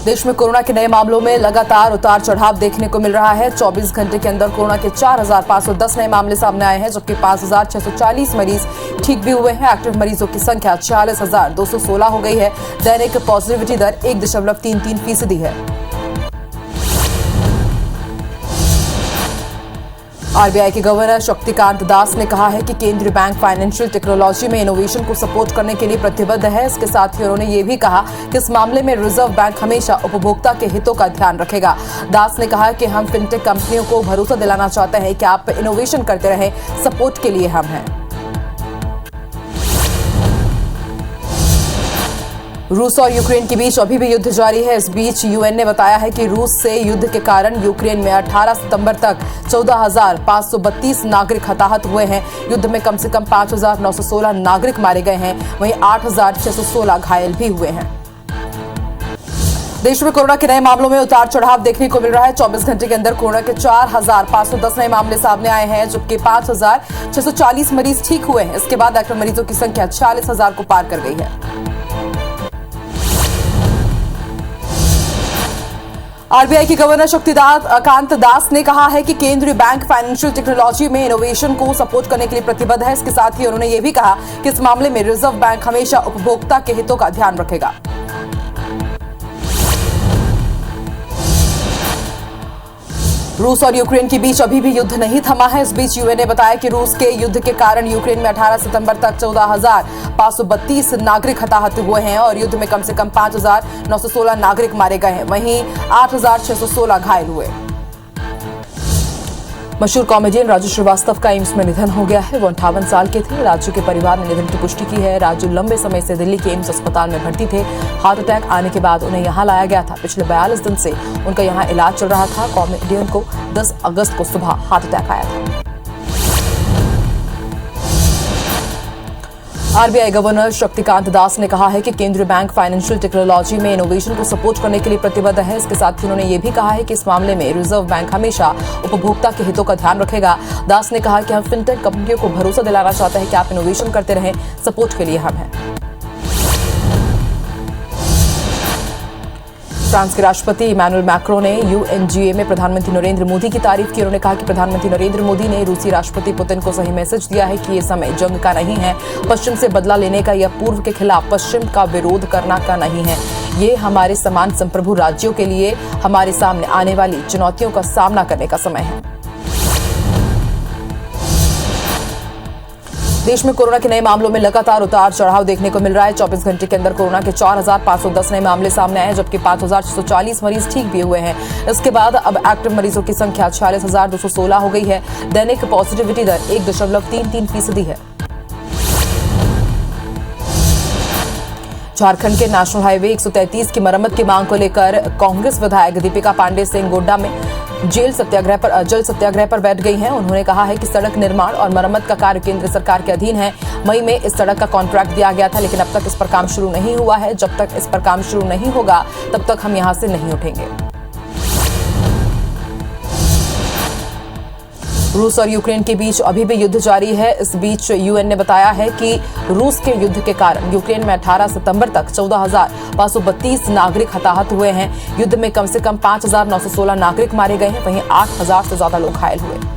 देश में कोरोना के नए मामलों में लगातार उतार चढ़ाव देखने को मिल रहा है। 24 घंटे के अंदर कोरोना के 4,510 नए मामले सामने आए हैं, जबकि 5,640 मरीज ठीक भी हुए हैं। एक्टिव मरीजों की संख्या 46,216 हो गई है। दैनिक पॉजिटिविटी दर 1.33% है। आरबीआई के गवर्नर शक्तिकांत दास ने कहा है कि केंद्रीय बैंक फाइनेंशियल टेक्नोलॉजी में इनोवेशन को सपोर्ट करने के लिए प्रतिबद्ध है। इसके साथ ही उन्होंने ये भी कहा कि इस मामले में रिजर्व बैंक हमेशा उपभोक्ता के हितों का ध्यान रखेगा। दास ने कहा कि हम फिनटेक कंपनियों को भरोसा दिलाना चाहते हैं कि आप इनोवेशन करते रहें, सपोर्ट के लिए हम हैं। रूस और यूक्रेन के बीच अभी भी युद्ध जारी है। इस बीच यूएन ने बताया है कि रूस से युद्ध के कारण यूक्रेन में 18 सितंबर तक 14,532 नागरिक हताहत हुए हैं। युद्ध में कम से कम 5,916 नागरिक मारे गए हैं, वहीं 8,616 घायल भी हुए हैं। देश में कोरोना के नए मामलों में उतार चढ़ाव देखने को मिल रहा है। 24 घंटे के अंदर कोरोना के 4,510 नए मामले सामने आए हैं, जबकि 5,640 मरीज ठीक हुए हैं। इसके बाद एक्टिव मरीजों की संख्या 46,000 को पार कर गई है। आरबीआई के गवर्नर शक्तिकांत दास ने कहा है कि केंद्रीय बैंक फाइनेंशियल टेक्नोलॉजी में इनोवेशन को सपोर्ट करने के लिए प्रतिबद्ध है। इसके साथ ही उन्होंने ये भी कहा कि इस मामले में रिजर्व बैंक हमेशा उपभोक्ता के हितों का ध्यान रखेगा। रूस और यूक्रेन के बीच अभी भी युद्ध नहीं थमा है। इस बीच यूएन ने बताया कि रूस के युद्ध के कारण यूक्रेन में 18 सितंबर तक 14,532 नागरिक हताहत हुए हैं और युद्ध में कम से कम 5,916 नागरिक मारे गए हैं, वहीं 8,616 घायल हुए। मशहूर कॉमेडियन राजू श्रीवास्तव का एम्स में निधन हो गया है। वो 58 साल के थे। राजू के परिवार ने निधन की पुष्टि की है। राजू लंबे समय से दिल्ली के एम्स अस्पताल में भर्ती थे। हार्ट अटैक आने के बाद उन्हें यहां लाया गया था। पिछले 42 दिन से उनका यहां इलाज चल रहा था। कॉमेडियन को 10 अगस्त को सुबह हार्ट अटैक आया था। आरबीआई गवर्नर शक्तिकांत दास ने कहा है कि केंद्रीय बैंक फाइनेंशियल टेक्नोलॉजी में इनोवेशन को सपोर्ट करने के लिए प्रतिबद्ध है। इसके साथ ही उन्होंने ये भी कहा है कि इस मामले में रिजर्व बैंक हमेशा उपभोक्ता के हितों का ध्यान रखेगा। दास ने कहा कि हम फिनटेक कंपनियों को भरोसा दिलाना चाहते हैं कि आप इनोवेशन करते रहें, सपोर्ट के लिए हम हैं। फ्रांस के राष्ट्रपति इमैनुअल मैक्रों ने यूएनजीए में प्रधानमंत्री नरेंद्र मोदी की तारीफ की। उन्होंने कहा कि प्रधानमंत्री नरेंद्र मोदी ने रूसी राष्ट्रपति पुतिन को सही मैसेज दिया है कि ये समय जंग का नहीं है, पश्चिम से बदला लेने का या पूर्व के खिलाफ पश्चिम का विरोध करना का नहीं है। ये हमारे समान संप्रभु राज्यों के लिए हमारे सामने आने वाली चुनौतियों का सामना करने का समय है। देश में कोरोना के नए मामलों में लगातार उतार चढ़ाव देखने को मिल रहा है। 24 घंटे के अंदर कोरोना के 4,510 नए मामले सामने आए हैं, जबकि 5,640 मरीज ठीक भी हुए हैं। इसके बाद अब एक्टिव मरीजों की संख्या 46,216 हो गई है। दैनिक पॉजिटिविटी दर 1.33% है। झारखंड के नेशनल हाईवे 133 की मरम्मत की मांग को लेकर कांग्रेस विधायक दीपिका पांडे सिंह गोड्डा में जल सत्याग्रह पर बैठ गई हैं। उन्होंने कहा है कि सड़क निर्माण और मरम्मत का कार्य केंद्र सरकार के अधीन है। मई में इस सड़क का कॉन्ट्रैक्ट दिया गया था, लेकिन अब तक इस पर काम शुरू नहीं हुआ है। जब तक इस पर काम शुरू नहीं होगा, तब तक हम यहां से नहीं उठेंगे। रूस और यूक्रेन के बीच अभी भी युद्ध जारी है। इस बीच यूएन ने बताया है कि रूस के युद्ध के कारण यूक्रेन में 18 सितंबर तक 14,532 नागरिक हताहत हुए हैं। युद्ध में कम से कम 5,916 नागरिक मारे गए हैं, वहीं 8,000 से ज्यादा लोग घायल हुए।